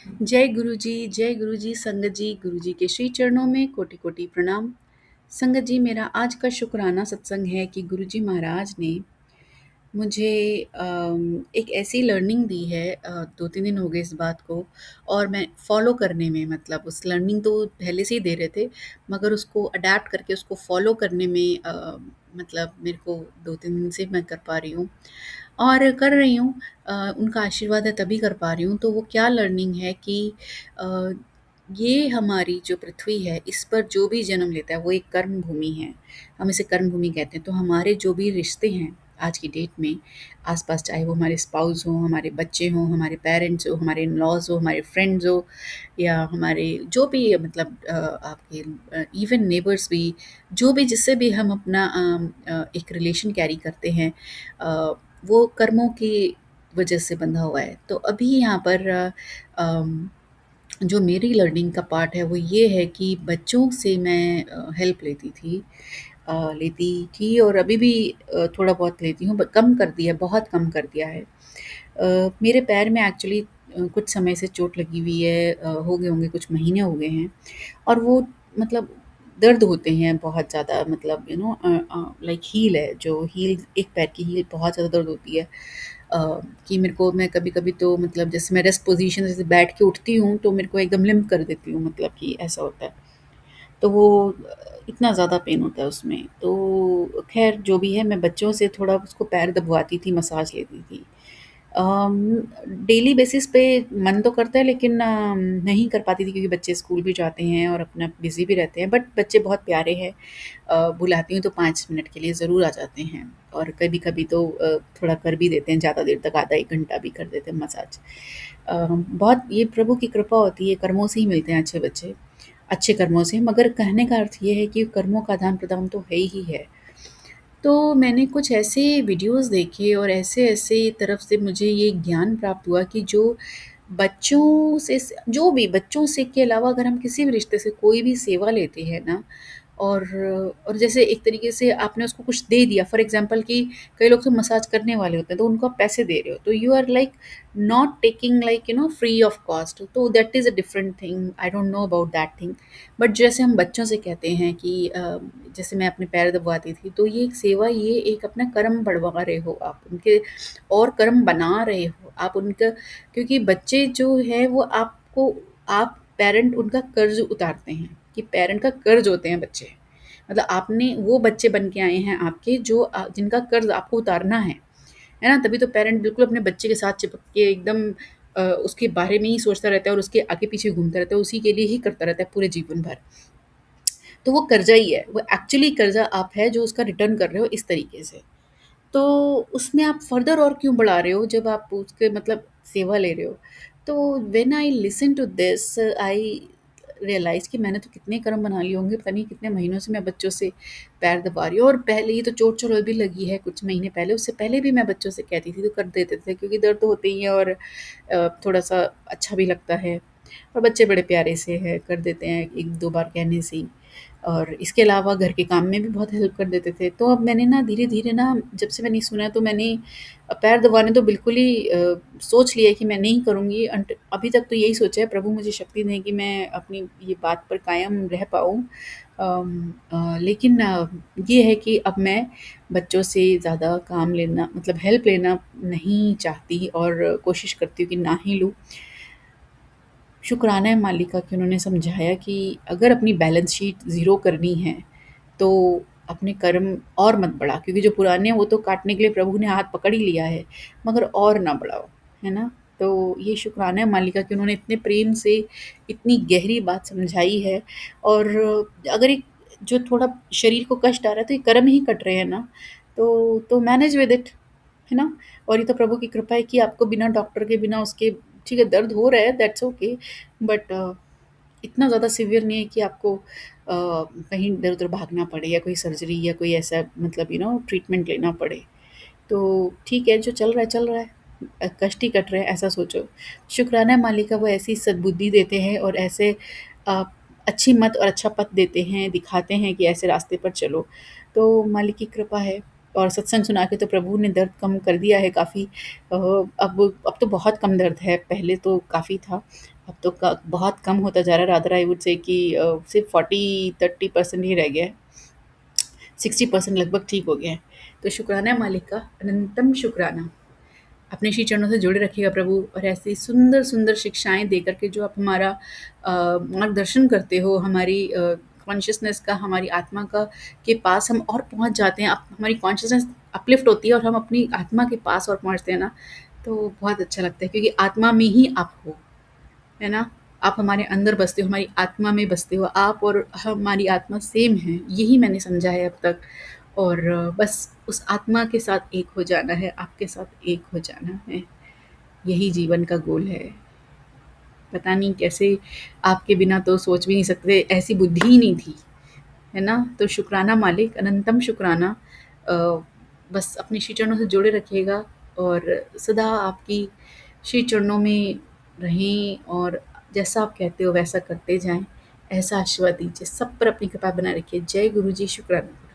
जय गुरु जी, संगत जी, गुरु जी के श्री चरणों में कोटि कोटि प्रणाम। संगत जी, मेरा आज का शुक्राना सत्संग है कि गुरु जी महाराज ने मुझे एक ऐसी लर्निंग दी है। 2-3 दिन हो गए इस बात को, और मैं फ़ॉलो करने में, मतलब उस लर्निंग तो पहले से ही दे रहे थे, मगर उसको अडैप्ट करके उसको फ़ॉलो करने में मतलब मेरे को 2-3 दिन से मैं कर पा रही हूँ और कर रही हूँ। उनका आशीर्वाद है तभी कर पा रही हूँ। तो वो क्या लर्निंग है कि अ, ये हमारी जो पृथ्वी है, इस पर जो भी जन्म लेता है वो एक कर्म भूमि है। हम इसे कर्म भूमि कहते हैं। तो हमारे जो भी रिश्ते हैं आज की डेट में आस-पास, चाहे वो हमारे स्पाउस हों, हमारे बच्चे हों, हमारे पेरेंट्स हों, हमारे इन-लॉज़ हों, हमारे फ्रेंड्स हों, या हमारे जो भी मतलब आपके इवन नेबर्स भी, जो भी जिससे भी हम अपना एक रिलेशन कैरी करते हैं, अ, वो कर्मों की वजह से बंधा हुआ है। तो अभी यहाँ पर अम, जो मेरी लर्निंग का पार्ट है वो ये है कि बच्चों से मैं हेल्प लेती थी, और अभी भी थोड़ा बहुत लेती हूँ, कम कर दिया, बहुत कम कर दिया है। मेरे पैर में एक्चुअली कुछ समय से चोट लगी हुई है। हो गए होंगे, कुछ महीने हो गए हैं, और वो मतलब दर्द होते हैं बहुत ज़्यादा, मतलब लाइक हील है, जो हील, एक पैर की हील बहुत ज़्यादा दर्द होती है। कि मैं कभी-कभी तो मतलब जैसे मैं रेस्ट पोज़ीशन से बैठ के उठती हूँ, तो मेरे को एकदम लिम्प कर देती हूँ, मतलब कि ऐसा होता है। तो वो इतना ज़्यादा पेन होता है उसमें। तो ख़ैर जो भी है, मैं बच्चों से थोड़ा उसको पैर दबवाती थी, मसाज लेती थी। अम, डेली बेसिस पे मन तो करता है, लेकिन नहीं कर पाती थी क्योंकि बच्चे स्कूल भी जाते हैं और अपना बिज़ी भी रहते हैं। बट बच्चे बहुत प्यारे हैं। बुलाती हूँ तो 5 मिनट के लिए ज़रूर आ जाते हैं, और कभी-कभी तो थोड़ा कर भी देते हैं, ज़्यादा देर तक, आधा 1 घंटा भी कर देते हैं मसाज। बहुत ये प्रभु की कृपा होती है, कर्मों से ही मिलते हैं अच्छे बच्चे, अच्छे कर्मों से। मगर कहने का अर्थ ये है कि कर्मों का आदान-प्रदान तो है ही है। तो मैंने कुछ ऐसे वीडियोज़ देखे और ऐसे-ऐसे तरफ से मुझे ये ज्ञान प्राप्त हुआ कि जो बच्चों से स जो भी बच्चों से के अलावा अगर हम किसी भी रिश्ते से कोई भी सेवा लेते हैं ना, और जैसे एक तरीके से आपने उसको कुछ दे दिया, फॉर एग्ज़ाम्पल कि कई लोग तो मसाज करने वाले होते हैं, तो उनको आप पैसे दे रहे हो, तो you are like not taking, like free of cost. तो that is a different thing, I don't know about that thing. But जैसे हम बच्चों से कहते हैं कि जैसे मैं अपने पैर दबवाती थी, तो ये एक सेवा, ये एक अपना कर्म बढ़वा रहे हो आप उनके, और कर्म बना रहे हो आप उनका, क्योंकि बच्चे जो है वो आपको, आप पेरेंट उनका कर्ज उतारते हैं, कि पेरेंट का कर्ज होते हैं बच्चे। मतलब आपने वो बच्चे बन के आए हैं आपके, जो जिनका कर्ज आपको उतारना है ना? तभी तो पेरेंट बिल्कुल अपने बच्चे के साथ चिपक के एकदम उसके बारे में ही सोचता रहता है, और उसके आगे पीछे घूमता रहता है, उसी के लिए ही करता रहता है पूरे जीवन भर। तो वो कर्जा ही है, वो एक्चुअली कर्जा आप है जो उसका रिटर्न कर रहे हो इस तरीके से। तो उसमें आप फर्दर और क्यों बढ़ा रहे हो जब आप उसके मतलब सेवा ले रहे हो। तो when I listen to this, I realise कि मैंने तो कितने कर्म बना लिए होंगे, पता नहीं कितने महीनों से मैं बच्चों से पैर दबा रही हूँ, और पहले ये तो चोट चलो भी लगी है कुछ महीने पहले, उससे पहले भी मैं बच्चों से कहती थी तो कर देते थे, क्योंकि दर्द तो होते ही है, और थोड़ा-सा अच्छा भी लगता है, और बच्चे बड़े प्यारे से हैं, कर देते हैं 1-2 बार कहने से ही। और इसके अलावा घर के काम में भी बहुत हेल्प कर देते थे। तो अब मैंने ना धीरे-धीरे ना, जब से मैंने सुना, तो मैंने पैर दबाने तो बिल्कुल ही सोच लिया कि मैं नहीं करूँगी। अभी तक तो यही सोचा है, प्रभु मुझे शक्ति दें कि मैं अपनी ये बात पर कायम रह पाऊँ। लेकिन ये है कि अब मैं बच्चों से ज़्यादा काम लेना, मतलब हेल्प लेना नहीं चाहती, और कोशिश करती हूँ कि ना ही लूँ। शुक्राना है मालिक का कि उन्होंने समझाया कि अगर अपनी बैलेंस शीट ज़ीरो करनी है, तो अपने कर्म और मत बढ़ा, क्योंकि जो पुराने हैं वो तो काटने के लिए प्रभु ने हाथ पकड़ ही लिया है, मगर और ना बढ़ाओ, है ना? तो ये शुक्राना है मालिक का कि उन्होंने इतने प्रेम से इतनी गहरी बात समझाई है। और अगर एक जो थोड़ा शरीर को कष्ट आ रहा है, तो ये कर्म ही कट रहे हैं ना, तो मैनेज विद इट, है ना? और ये तो प्रभु की कृपा है कि आपको बिना डॉक्टर के, बिना उसके, ठीक है दर्द हो रहा है, दैट्स ओके, बट इतना ज़्यादा सीवियर नहीं है कि आपको कहीं इधर-उधर भागना पड़े, या कोई सर्जरी, या कोई ऐसा मतलब ट्रीटमेंट लेना पड़े। तो ठीक है, जो चल रहा है चल रहा है। कष्ट ही कट रहे हैं, ऐसा सोचो। शुक्राना है मालिक का, वो ऐसी सद्बुद्धि देते हैं, और ऐसे अ, अच्छी मत और अच्छा पथ देते हैं, दिखाते हैं कि ऐसे रास्ते पर चलो। तो मालिक की कृपा है, और सत्संग सुना के तो प्रभु ने दर्द कम कर दिया है काफ़ी। अब तो बहुत कम दर्द है, पहले तो काफ़ी था। अब तो बहुत कम होता जा रहा है, रादर आई वुड से कि सिर्फ 40-30% ही रह गया है, 60% लगभग ठीक हो गया है। तो शुक्राना है मालिक का, अनंतम शुक्राना। अपने श्री चरणों से जुड़े रखिएगा प्रभु, और ऐसी सुंदर सुंदर शिक्षाएं दे करके जो आप हमारा मार्गदर्शन करते हो, हमारी कॉन्शियसनेस का, हमारी आत्मा का के पास हम और पहुंच जाते हैं। हमारी कॉन्शियसनेस अपलिफ्ट होती है और हम अपनी आत्मा के पास और पहुंचते हैं ना, तो बहुत अच्छा लगता है, क्योंकि आत्मा में ही आप हो, है ना? आप हमारे अंदर बसते हो, हमारी आत्मा में बसते हो। आप और हमारी आत्मा सेम है, यही मैंने समझा है अब तक। और बस उस आत्मा के साथ एक हो जाना है, आपके साथ एक हो जाना है। यही जीवन का गोल है। पता नहीं कैसे, आपके बिना तो सोच भी नहीं सकते, ऐसी बुद्धि ही नहीं थी, है ना? तो शुक्राना मालिक, अनंतम शुक्राना। अ, बस अपने श्री चरणों से जुड़े रखिएगा और सदा आपकी श्री चरणों में रहें, और जैसा आप कहते हो वैसा करते जाएँ। ऐसा आशीर्वाद दीजिए, सब पर अपनी कृपा बनाए रखिए। जय गुरु जी, शुक्राना।